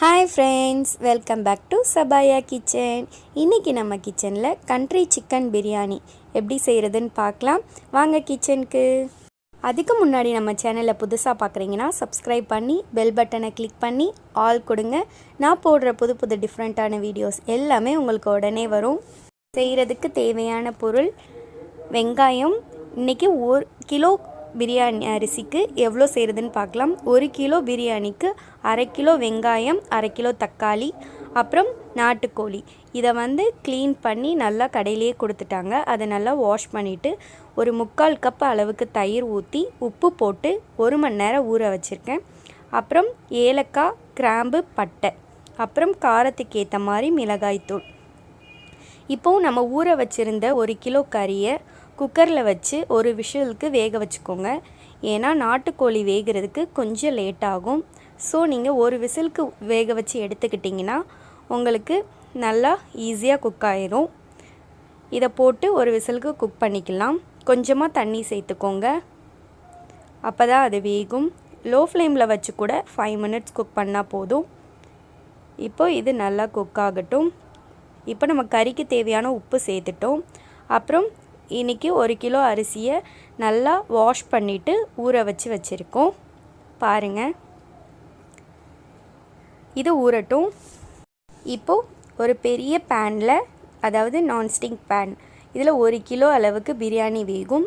Hi friends, welcome back to Sabaya kitchen. இன்னைக்கு நம்ம கிச்சன்ல கண்ட்ரி சிக்கன் பிரியாணி எப்படி செய்யறதுன்னு பார்க்கலாம். வாங்க கிச்சனுக்கு. அதுக்கு முன்னாடி நம்ம சேனலை புதுசா பார்க்குறீங்கன்னா subscribe பண்ணி bell பட்டனை கிளிக் பண்ணி ஆல் கொடுங்க. நான் போடுற புது டிஃபரண்டான வீடியோஸ் எல்லாமே உங்களுக்கு உடனே வரும். செய்யறதுக்கு தேவையான பொருள் வெங்காயம். இன்னைக்கு 1 கிலோ பிரியாணி அரிசிக்கு எவ்வளோ செய்கிறதுன்னு பார்க்கலாம். 1 கிலோ பிரியாணிக்கு 1/2 கிலோ வெங்காயம், 1/2 கிலோ தக்காளி, அப்புறம் நாட்டுக்கோழி. இதை க்ளீன் பண்ணி நல்லா கடையிலேயே கொடுத்துட்டாங்க. அதை நல்லா வாஷ் பண்ணிவிட்டு ஒரு 3/4 கப் அளவுக்கு தயிர் ஊற்றி உப்பு போட்டு 1 மணி நேரம் ஊற வச்சுருக்கேன். அப்புறம் ஏலக்காய், கிராம்பு, பட்டை, அப்புறம் காரத்துக்கு ஏற்ற மாதிரி மிளகாய்த்தூள். இப்போது நம்ம ஊற வச்சுருந்த 1 கிலோ கறியை குக்கரில் வச்சு ஒரு விஷலுக்கு வேக வச்சுக்கோங்க. ஏன்னா நாட்டுக்கோழி வேகிறதுக்கு கொஞ்சம் லேட் ஆகும். ஸோ நீங்கள் ஒரு விசிலுக்கு வேக வச்சு எடுத்துக்கிட்டிங்கன்னா உங்களுக்கு நல்லா ஈஸியாக குக் ஆயிரும். இதை போட்டு ஒரு விசிலுக்கு குக் பண்ணிக்கலாம். கொஞ்சமாக தண்ணி சேர்த்துக்கோங்க, அப்போ தான் அது வேகும். லோ ஃப்ளேமில் வச்சு கூட 5 மினிட்ஸ் குக் பண்ணால் போதும். இப்போது இது நல்லா குக் ஆகட்டும். இப்போ நம்ம கறிக்கு தேவையான உப்பு சேர்த்துட்டோம். அப்புறம் இன்றைக்கி 1 கிலோ அரிசியை நல்லா வாஷ் பண்ணிவிட்டு ஊற வச்சுருக்கோம். பாருங்கள், இது ஊறட்டும். இப்போது ஒரு பெரிய பேனில், அதாவது நான்ஸ்டிக் பேன், இதில் 1 கிலோ அளவுக்கு பிரியாணி வேகும்.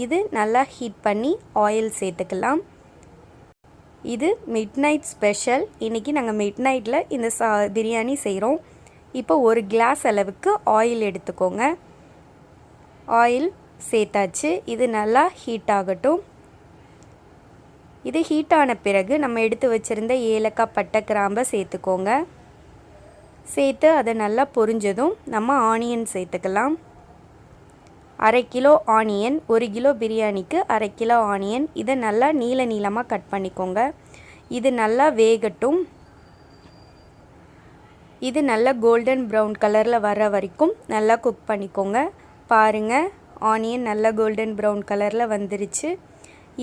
இது நல்லா ஹீட் பண்ணி ஆயில் சேர்த்துக்கலாம். இது மிட் நைட் ஸ்பெஷல். இன்றைக்கி நாங்கள் மிட் நைட்டில் இந்த பிரியாணி செய்கிறோம். இப்போ 1 கிளாஸ் அளவுக்கு ஆயில் எடுத்துக்கோங்க. ஆயில் சேர்த்தாச்சு. இது நல்லா ஹீட் ஆகட்டும். இது ஹீட் ஆன பிறகு நம்ம எடுத்து வச்சுருந்த ஏலக்காய், பட்டை, கிராம்பை சேர்த்துக்கோங்க. சேர்த்து அதை நல்லா பொரிஞ்சதும் நம்ம ஆனியன் சேர்த்துக்கலாம். 1/2 கிலோ ஆனியன், 1 கிலோ பிரியாணிக்கு 1/2 கிலோ ஆனியன். இதை நல்லா நீளமாக கட் பண்ணிக்கோங்க. இது நல்லா வேகட்டும். இது நல்லா கோல்டன் ப்ரௌன் கலரில் வர வரைக்கும் நல்லா குக் பண்ணிக்கோங்க. பாருங்கள், ஆனியன் நல்லா கோல்டன் ப்ரௌன் கலரில் வந்துருச்சு.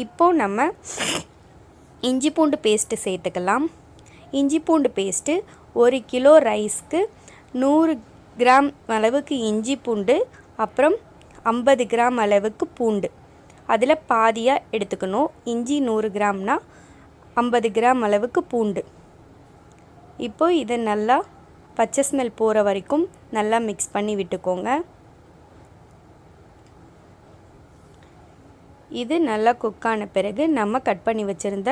இப்போது நம்ம இஞ்சி பூண்டு பேஸ்ட்டு சேர்த்துக்கலாம். இஞ்சி பூண்டு பேஸ்ட்டு 1 கிலோ ரைஸ்க்கு 100 கிராம் அளவுக்கு இஞ்சி பூண்டு, அப்புறம் 50 கிராம் அளவுக்கு பூண்டு, அதில் பாதியாக எடுத்துக்கணும். இஞ்சி 100 கிராம்னா 50 கிராம் அளவுக்கு பூண்டு. இப்போது இதை நல்லா பச்சை ஸ்மெல் போகிற வரைக்கும் நல்லா மிக்ஸ் பண்ணி விட்டுக்கோங்க. இது நல்லா குக்கான பிறகு நம்ம கட் பண்ணி வச்சுருந்த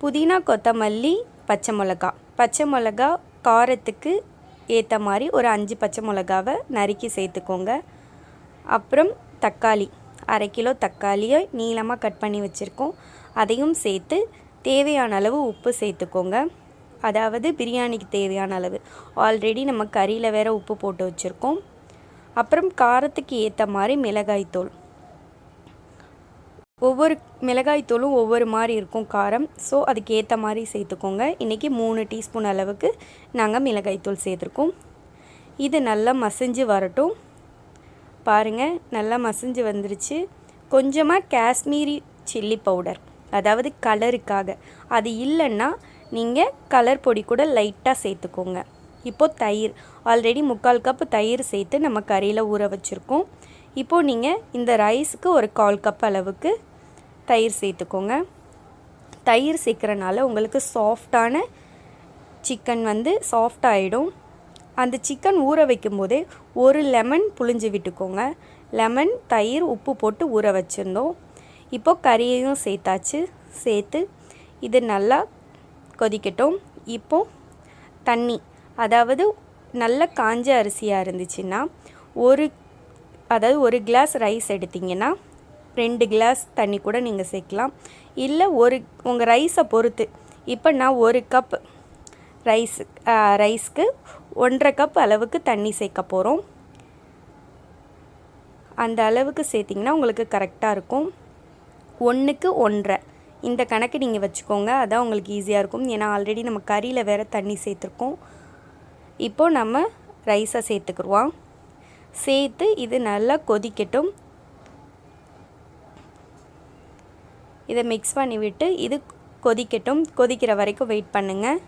புதினா, கொத்தமல்லி, பச்சை மிளகா காரத்துக்கு ஏற்ற மாதிரி ஒரு 5 பச்சை மிளகாவை நறுக்கி சேர்த்துக்கோங்க. அப்புறம் தக்காளி, 1/2 கிலோ தக்காளியை நீளமாக கட் பண்ணி வச்சுருக்கோம். அதையும் சேர்த்து தேவையான அளவு உப்பு சேர்த்துக்கோங்க. அதாவது பிரியாணிக்கு தேவையான அளவு. ஆல்ரெடி நம்ம கறியில் வேறு உப்பு போட்டு வச்சுருக்கோம். அப்புறம் காரத்துக்கு ஏற்ற மாதிரி மிளகாய்த்தூள். ஒவ்வொரு மிளகாய்த்தூளும் ஒவ்வொரு மாதிரி இருக்கும் காரம். ஸோ அதுக்கு ஏற்ற மாதிரி சேர்த்துக்கோங்க. இன்றைக்கி 3 டீஸ்பூன் அளவுக்கு நாங்கள் மிளகாய்த்தூள் சேர்த்துருக்கோம். இது நல்லா மசிஞ்சு வரட்டும். பாருங்கள், நல்லா மசிஞ்சு வந்துருச்சு. கொஞ்சமாக காஷ்மீரி சில்லி பவுடர், அதாவது கலருக்காக. அது இல்லைன்னா நீங்கள் கலர் பொடி கூட லைட்டாக சேர்த்துக்கோங்க. இப்போது தயிர், ஆல்ரெடி 3/4 கப்பு தயிர் சேர்த்து நம்ம கறியில் ஊற வச்சுருக்கோம். இப்போது நீங்கள் இந்த ரைஸுக்கு ஒரு 1/4 கப் அளவுக்கு தயிர் சேர்த்துக்கோங்க. தயிர் சேர்க்குறனால உங்களுக்கு சாஃப்டான சிக்கன் சாஃப்டாகிடும். அந்த சிக்கன் ஊற வைக்கும் போதே ஒரு லெமன் புழிஞ்சு விட்டுக்கோங்க. லெமன், தயிர், உப்பு போட்டு ஊற வச்சுருந்தோம். இப்போது கறியையும் சேர்த்தாச்சு. சேர்த்து இது நல்லா கொதிக்கட்டும். இப்போது தண்ணி, அதாவது நல்ல காஞ்ச அரிசியாக இருந்துச்சுன்னா ஒரு கிளாஸ் ரைஸ் எடுத்திங்கன்னா 2 கிளாஸ் தண்ணி கூட நீங்கள் சேர்க்கலாம். இல்லை உங்கள் ரைஸை பொறுத்து. இப்போ நான் 1 கப் ரைஸ்க்கு 1/2 கப் அளவுக்கு தண்ணி சேர்க்க போகிறோம். அந்த அளவுக்கு சேர்த்திங்கன்னா உங்களுக்கு கரெக்டாக இருக்கும். 1க்கு 1.5 இந்த கணக்கு நீங்கள் வச்சுக்கோங்க. அதான் உங்களுக்கு ஈஸியாக இருக்கும். ஏன்னா ஆல்ரெடி நம்ம கறியில் வேறு தண்ணி சேர்த்துருக்கோம். இப்போது நம்ம ரைஸை சேர்த்துக்குருவோம். சேர்த்து இது நல்லா கொதிக்கட்டும். இதை மிக்ஸ் பண்ணி விட்டு இது கொதிக்கட்டும். கொதிக்கிற வரைக்கும் வெயிட் பண்ணுங்கள்.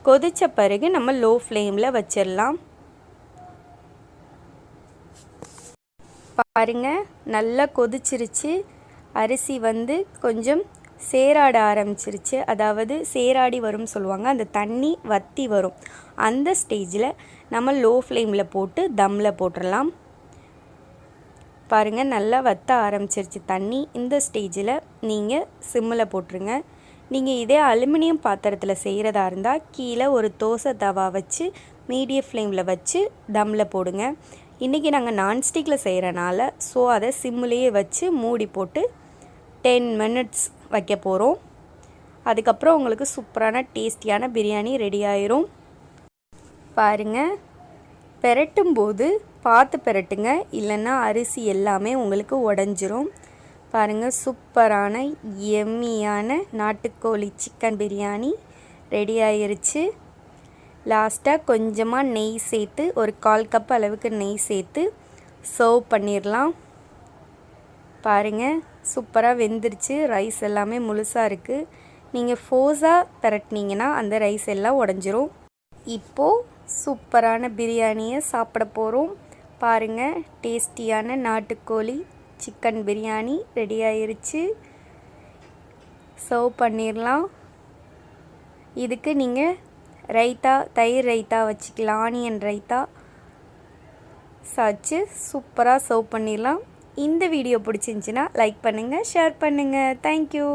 கொதித்த பிறகு நம்ம லோ ஃப்ளேமில் வச்சிடலாம். பாருங்கள், நல்லா கொதிச்சிருச்சு. அரிசி கொஞ்சம் சேராட ஆரம்பிச்சிருச்சு. அதாவது சேராடி வரும்னு சொல்லுவாங்க. அந்த தண்ணி வற்றி வரும். அந்த ஸ்டேஜில் நம்ம லோ ஃப்ளேமில் போட்டு தம்மில் போட்டுடலாம். பாருங்கள், நல்லா வற்ற ஆரம்பிச்சிருச்சு தண்ணி. இந்த ஸ்டேஜில் நீங்கள் சிம்மில் போட்டுருங்க. நீங்கள் இதே அலுமினியம் பாத்திரத்தில் செய்கிறதா இருந்தால் கீழே ஒரு தோசை தவா வச்சு மீடியம் ஃப்ளேமில் வச்சு தம்மில் போடுங்க. இன்றைக்கி நாங்கள் நான்ஸ்டிக்கில் செய்கிறனால ஸோ அதை சிம்மிலேயே வச்சு மூடி போட்டு 10 மினிட்ஸ் வைக்க போகிறோம். அதுக்கப்புறம் உங்களுக்கு சூப்பரான டேஸ்டியான பிரியாணி ரெடி ஆயிரும். பாருங்கள், பெரட்டும் போது பார்த்து பெரட்டுங்க, இல்லைன்னா அரிசி எல்லாமே உங்களுக்கு உடஞ்சிரும். பாருங்கள், சூப்பரான எம்மியான நாட்டுக்கோழி சிக்கன் பிரியாணி ரெடி ஆயிருச்சு. லாஸ்ட்டாக கொஞ்சமாக நெய் சேர்த்து ஒரு 1/4 கப் அளவுக்கு நெய் சேர்த்து சர்வ் பண்ணிடலாம். பாருங்கள், சூப்பராக வெந்துருச்சு. ரைஸ் எல்லாமே முழுசாக இருக்குது. நீங்கள் ஃபோர்ஸாக பெரட்டினீங்கன்னா அந்த ரைஸ் எல்லாம் உடஞ்சிரும். இப்போது சூப்பரான பிரியாணியை சாப்பிட போகிறோம். பாருங்கள், டேஸ்டியான நாட்டுக்கோழி சிக்கன் பிரியாணி ரெடி ஆயிருச்சு. சர்வ் பண்ணிடலாம். இதுக்கு நீங்கள் ரைத்தா, தயிர் ரைத்தா வச்சுக்கலாம், ஆனியன் ரைத்தா சாச்சு சூப்பராக சர்வ் பண்ணிடலாம். இந்த வீடியோ பிடிச்சிருந்துச்சின்னா லைக் பண்ணுங்கள், ஷேர் பண்ணுங்கள். தேங்க்யூ.